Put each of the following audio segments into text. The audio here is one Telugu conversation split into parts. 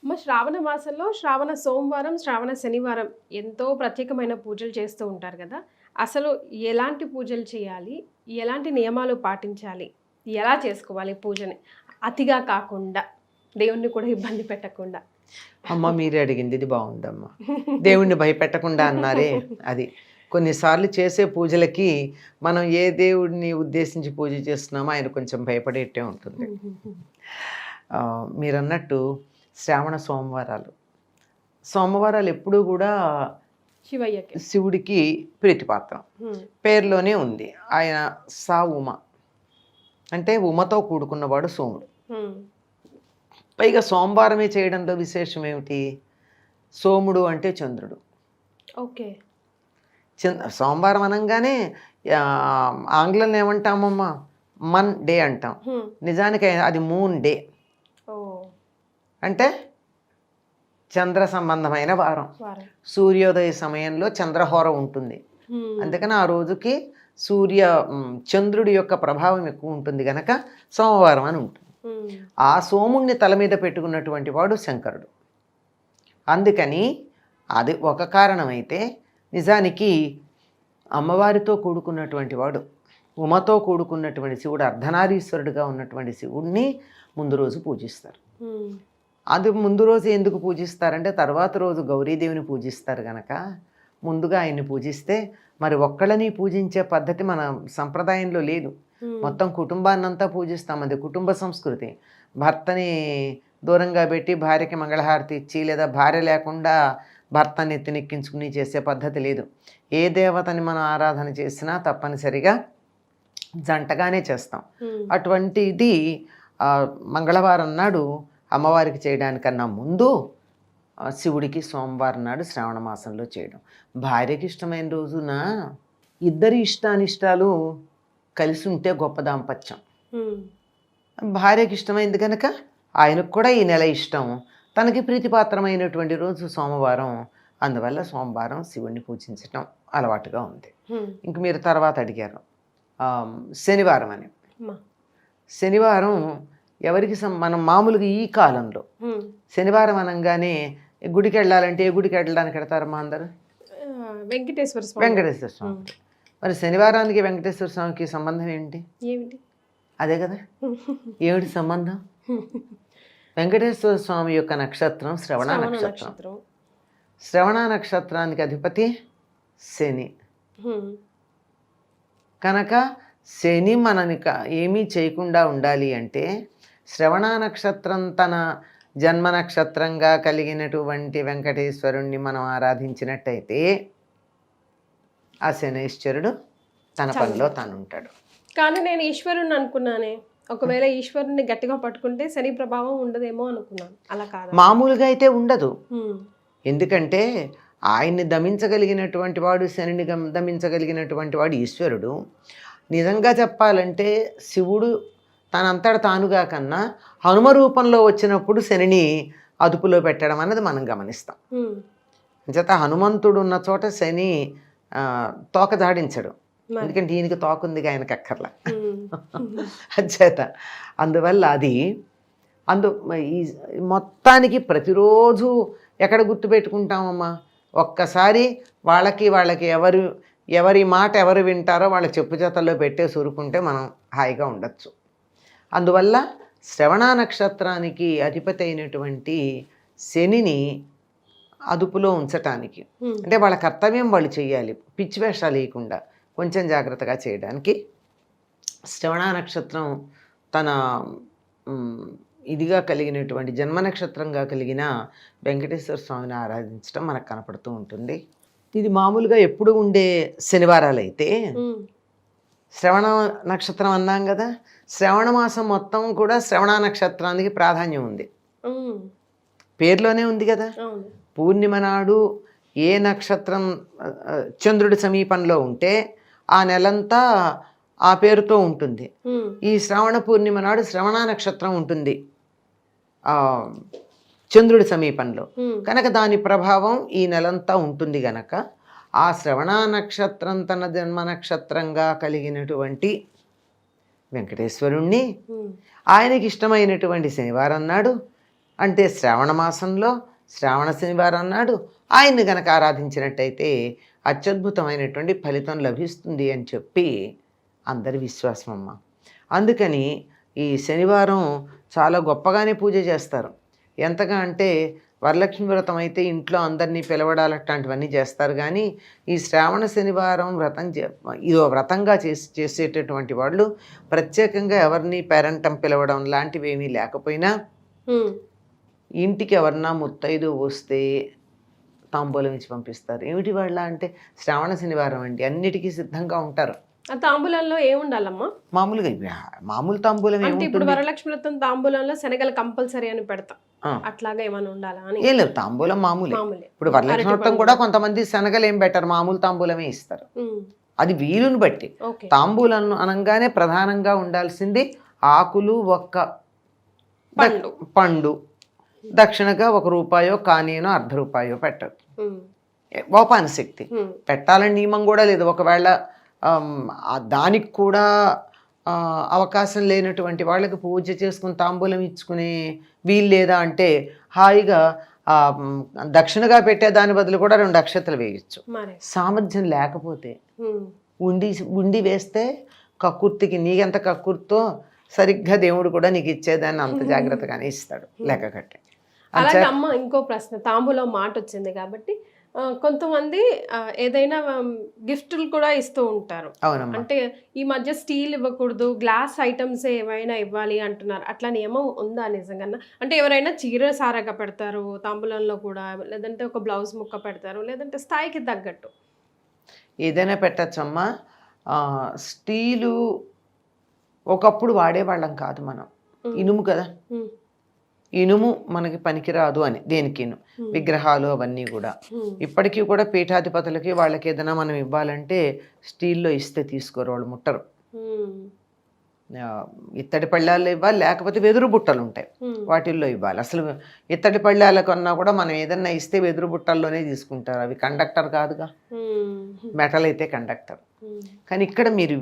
మా శ్రావణ మాసంలో శ్రావణ సోమవారం, శ్రావణ శనివారం ఎంతో ప్రత్యేకమైన పూజలు చేస్తూ ఉంటారు కదా! అసలు ఎలాంటి పూజలు చేయాలి? ఎలాంటి నియమాలు పాటించాలి? ఎలా చేసుకోవాలి పూజని? అతిగా కాకుండా, దేవుణ్ణి కూడా ఇబ్బంది పెట్టకుండా. అమ్మ మీరే అడిగింది ఇది బాగుందమ్మా. దేవుణ్ణి భయపెట్టకుండా అన్నారే అది. కొన్నిసార్లు చేసే పూజలకి మనం ఏ దేవుడిని ఉద్దేశించి పూజ చేస్తున్నామో ఆయన కొంచెం భయపడేట్టే ఉంటుంది. మీరన్నట్టు శ్రావణ సోమవారాలు ఎప్పుడూ కూడా శివయ్యకి, శివుడికి ప్రీతిపాత్రం. పేరులోనే ఉంది. ఆయన ఉమ అంటే ఉమతో కూడుకున్నవాడు సోముడు. పైగా సోమవారమే చేయడంలో విశేషం ఏమిటి? సోముడు అంటే చంద్రుడు. ఓకే. సోమవారం అనగానే ఆంగ్లంలో ఏమంటామమ్మా? మన్ డే అంటాం. నిజానికి అది మూన్ డే. అంటే చంద్ర సంబంధమైన వారం. సూర్యోదయ సమయంలో చంద్రహోర ఉంటుంది. అందుకని ఆ రోజుకి చంద్రుడి యొక్క ప్రభావం ఎక్కువ ఉంటుంది గనక సోమవారం అని ఉంటుంది. ఆ సోముణ్ణి తల మీద పెట్టుకున్నటువంటి వాడు శంకరుడు. అందుకని అది ఒక కారణమైతే, నిజానికి అమ్మవారితో కూడుకున్నటువంటి వాడు, ఉమతో కూడుకున్నటువంటి శివుడు, అర్ధనారీశ్వరుడుగా ఉన్నటువంటి శివుడిని ముందు రోజు పూజిస్తారు. అది ముందు రోజు ఎందుకు పూజిస్తారంటే తర్వాత రోజు గౌరీదేవిని పూజిస్తారు గనక ముందుగా ఆయన్ని పూజిస్తే, మరి ఒక్కళ్ళని పూజించే పద్ధతి మన సంప్రదాయంలో లేదు. మొత్తం కుటుంబాన్నంతా పూజిస్తాం. అది కుటుంబ సంస్కృతి. భర్తని దూరంగా పెట్టి భార్యకి మంగళహారతి ఇచ్చి, లేదా భార్య లేకుండా భర్తని ఎత్తినెక్కించుకుని చేసే పద్ధతి లేదు. ఏ దేవతని మనం ఆరాధన చేసినా తప్పనిసరిగా జంటగానే చేస్తాం. అటువంటిది మంగళవారం నాడు అమ్మవారికి చేయడానికన్నా ముందు శివుడికి సోమవారం నాడు శ్రావణ మాసంలో చేయడం. భార్యకి ఇష్టమైన రోజున ఇద్దరి ఇష్టానిష్టాలు కలిసి ఉంటే గొప్ప దాంపత్యం. భార్యకి ఇష్టమైంది కనుక ఆయనకు కూడా ఈ నెల ఇష్టం. తనకి ప్రీతిపాత్రమైనటువంటి రోజు సోమవారం. అందువల్ల సోమవారం శివుణ్ణి పూజించటం అలవాటుగా ఉంది. ఇంక మీరు తర్వాత అడిగారు శనివారం అని. శనివారం ఎవరికి మనం మామూలుగా ఈ కాలంలో శనివారం అనగానే గుడికి వెళ్ళాలంటే ఏ గుడికి వెళ్ళడానికి వెళ్తారమ్మా అందరు? వెంకటేశ్వర స్వామి. మరి శనివారానికి వెంకటేశ్వర స్వామికి సంబంధం ఏంటి? అదే కదా. ఏమిటి సంబంధం? వెంకటేశ్వర స్వామి యొక్క నక్షత్రం శ్రవణ నక్షత్రం. శ్రవణ నక్షత్రానికి అధిపతి శని కనుక శని మనని ఏమీ చేయకుండా ఉండాలి అంటే, శ్రవణ నక్షత్రం తన జన్మ నక్షత్రంగా కలిగినటువంటి వెంకటేశ్వరుణ్ణి మనం ఆరాధించినట్టయితే ఆ శనైశ్వరుడు తన పనిలో తాను ఉంటాడు. కానీ నేను ఈశ్వరుని అనుకున్నానే, ఒకవేళ ఈశ్వరుని గట్టిగా పట్టుకుంటే శని ప్రభావం ఉండదేమో అనుకున్నాను. అలా కాదు, మామూలుగా అయితే ఉండదు. ఎందుకంటే ఆయన్ని దమించగలిగినటువంటి వాడు, శనిని దమించగలిగినటువంటి వాడు ఈశ్వరుడు. నిజంగా చెప్పాలంటే శివుడు తనంతట తానుగా కన్నా హనుమ రూపంలో వచ్చినప్పుడు శనిని అదుపులో పెట్టడం అన్నది మనం గమనిస్తాం. అంచేత హనుమంతుడు ఉన్న చోట శని తోక దాడించడు. ఎందుకంటే ఈయనకి తోక ఉంది, ఆయనకి అక్కర్లా. అంచేత అందువల్ల అది ఈ మొత్తానికి ప్రతిరోజు ఎక్కడ గుర్తుపెట్టుకుంటామమ్మా? ఒక్కసారి వాళ్ళకి ఎవరి మాట ఎవరు వింటారో వాళ్ళ చెప్పు చేతల్లో పెట్టేసి ఊరుకుంటే మనం హాయిగా ఉండొచ్చు. అందువల్ల శ్రవణ నక్షత్రానికి అధిపతి అయినటువంటి శనిని అదుపులో ఉంచటానికి, అంటే వాళ్ళ కర్తవ్యం వాళ్ళు చేయాలి, పిచ్చి వేషాలు వేయకుండా కొంచెం జాగ్రత్తగా చేయడానికి శ్రవణ నక్షత్రం తన ఇదిగా కలిగినటువంటి జన్మ నక్షత్రంగా కలిగిన వెంకటేశ్వర స్వామిని ఆరాధించడం మనకు కనపడుతూ ఉంటుంది. ఇది మామూలుగా ఎప్పుడు ఉండే శనివారాలు అయితే, శ్రవణ నక్షత్రం అన్నాం కదా, శ్రవణ మాసం మొత్తం కూడా శ్రవణ నక్షత్రానికి ప్రాధాన్యం ఉంది. పేరులోనే ఉంది కదా. పూర్ణిమ నాడు ఏ నక్షత్రం చంద్రుడి సమీపంలో ఉంటే ఆ నెలంతా ఆ పేరుతో ఉంటుంది. ఈ శ్రావణ పూర్ణిమ నాడు శ్రవణ నక్షత్రం ఉంటుంది చంద్రుడి సమీపంలో కనుక దాని ప్రభావం ఈ నెలంతా ఉంటుంది గనక ఆ శ్రవణ నక్షత్రం తన జన్మ నక్షత్రంగా కలిగినటువంటి వెంకటేశ్వరుణ్ణి ఆయనకి ఇష్టమైనటువంటి శనివారం నాడు అంటే శ్రావణ మాసంలో శ్రావణ శనివారం నాడు ఆయన్ని గనక ఆరాధించినట్టయితే అత్యద్భుతమైనటువంటి ఫలితం లభిస్తుంది అని చెప్పి అందరి విశ్వాసం అమ్మ. అందుకని ఈ శనివారం చాలా గొప్పగానే పూజ చేస్తారు. ఎంతగా అంటే వరలక్ష్మి వ్రతం అయితే ఇంట్లో అందరినీ పిలవడాలు అట్లాంటివన్నీ చేస్తారు. కానీ ఈ శ్రావణ శనివారం ఇదో వ్రతంగా చేసేటటువంటి వాళ్ళు ప్రత్యేకంగా ఎవరిని పేరంటం పిలవడం లాంటివి ఏమీ లేకపోయినా ఇంటికి ఎవరన్నా ముత్తైదు వస్తే తాంబూలం ఇచ్చి పంపిస్తారు. ఏమిటి వాళ్ళ అంటే శ్రావణ శనివారం అండి, అన్నిటికీ సిద్ధంగా ఉంటారు. ఆ తాంబూలంలో ఏముండాలమ్మా? మామూలుగా మామూలు తాంబూలం అంటే ఇప్పుడు వరలక్ష్మి వ్రతం తాంబూలంలో శనగలు కంపల్సరీ అని పెడతాం, అట్లాగా ఏమైనా ఉండాలా అని? ఏం లేదు, తాంబూలం మామూలే. ఇప్పుడు వరలక్ష్మి వ్రతం కూడా కొంతమంది శనగలు ఏం పెట్టారు, మామూలు తాంబూలమే ఇస్తారు. అది వీలుని బట్టి. తాంబూలం అనగానే ప్రధానంగా ఉండాల్సింది ఆకులు, ఒక్క పండు, దక్షిణగా ₹1 కానీనో ₹1/2 పెట్టదు. ఓపాన శక్తి పెట్టాలని నియమం కూడా లేదు. ఒకవేళ దానికి కూడా అవకాశం లేనటువంటి వాళ్ళకి పూజ చేసుకుని తాంబూలం ఇచ్చుకునే వీలు లేదా అంటే హాయిగా దక్షిణగా పెట్టే దాని బదులు కూడా 2 అక్షతలు వేయచ్చు. సామర్థ్యం లేకపోతే ఉండి వేస్తే కక్కుర్తికి నీకెంత కక్కుర్తో సరిగ్గా దేవుడు కూడా నీకు ఇచ్చేదాన్ని అంత జాగ్రత్తగానే ఇస్తాడు లెక్క కట్టి. అలాగే అమ్మ, ఇంకో ప్రశ్న, తాంబూలం మాట వచ్చింది కాబట్టి కొంతమంది ఏదైనా గిఫ్ట్లు కూడా ఇస్తూ ఉంటారు. అంటే ఈ మధ్య స్టీల్ ఇవ్వకూడదు, గ్లాస్ ఐటమ్స్ ఏమైనా ఇవ్వాలి అంటున్నారు. అట్లా నియమం ఉందా నిజంగా? అంటే ఎవరైనా చీర సారగా పెడతారు తాంబూలంలో కూడా, లేదంటే ఒక బ్లౌజ్ ముక్క పెడతారు, లేదంటే స్థాయికి తగ్గట్టు ఏదైనా పెట్టచ్చమ్మా. స్టీలు ఒకప్పుడు వాడేవాళ్ళం కాదు మనం, ఇనుము కదా, ఇనుము మనకి పనికిరాదు అని దేనికి విగ్రహాలు అవన్నీ కూడా. ఇప్పటికీ కూడా పీఠాధిపతులకి వాళ్ళకి ఏదైనా మనం ఇవ్వాలంటే స్టీల్లో ఇస్తే తీసుకోరు, వాళ్ళు ముట్టరు. ఇత్తడి పళ్ళాల్లో ఇవ్వాలి, లేకపోతే వెదురు బుట్టలు ఉంటాయి వాటిల్లో ఇవ్వాలి. అసలు ఇత్తడి పళ్ళాల కన్నా కూడా మనం ఏదన్నా ఇస్తే వెదురు బుట్టల్లోనే తీసుకుంటారు. అవి కండక్టర్ కాదుగా, మెటల్ అయితే కండక్టర్. కానీ ఇక్కడ మీరు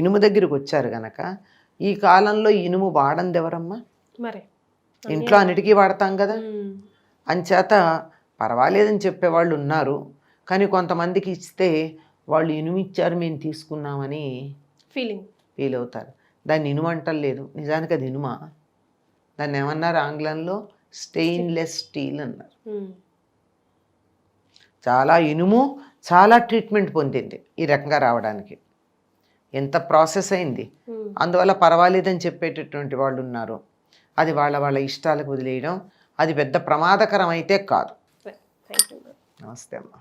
ఇనుము దగ్గరికి వచ్చారు గనక ఈ కాలంలో ఇనుము వాడంది ఎవరమ్మా? మరి ఇంట్లో అన్నిటికీ వాడతాం కదా. అంచేత పర్వాలేదని చెప్పేవాళ్ళు ఉన్నారు. కానీ కొంతమందికి ఇస్తే వాళ్ళు ఇనుము ఇచ్చారు మేము తీసుకున్నామని ఫీల్ అవుతారు. దాన్ని ఇనుము అంటలేదు, నిజానికి అది ఇనుమా? దాన్ని ఏమన్నారు ఆంగ్లంలో? స్టెయిన్లెస్ స్టీల్ అన్నారు. చాలా ఇనుము చాలా ట్రీట్మెంట్ పొందింది ఈ రకంగా రావడానికి, ఎంత ప్రాసెస్ అయింది. అందువల్ల పర్వాలేదని చెప్పేటటువంటి వాళ్ళు ఉన్నారు. అది వాళ్ళ ఇష్టాలకు వదిలేయడం అది పెద్ద ప్రమాదకరం అయితే కాదు. నమస్తే అమ్మా.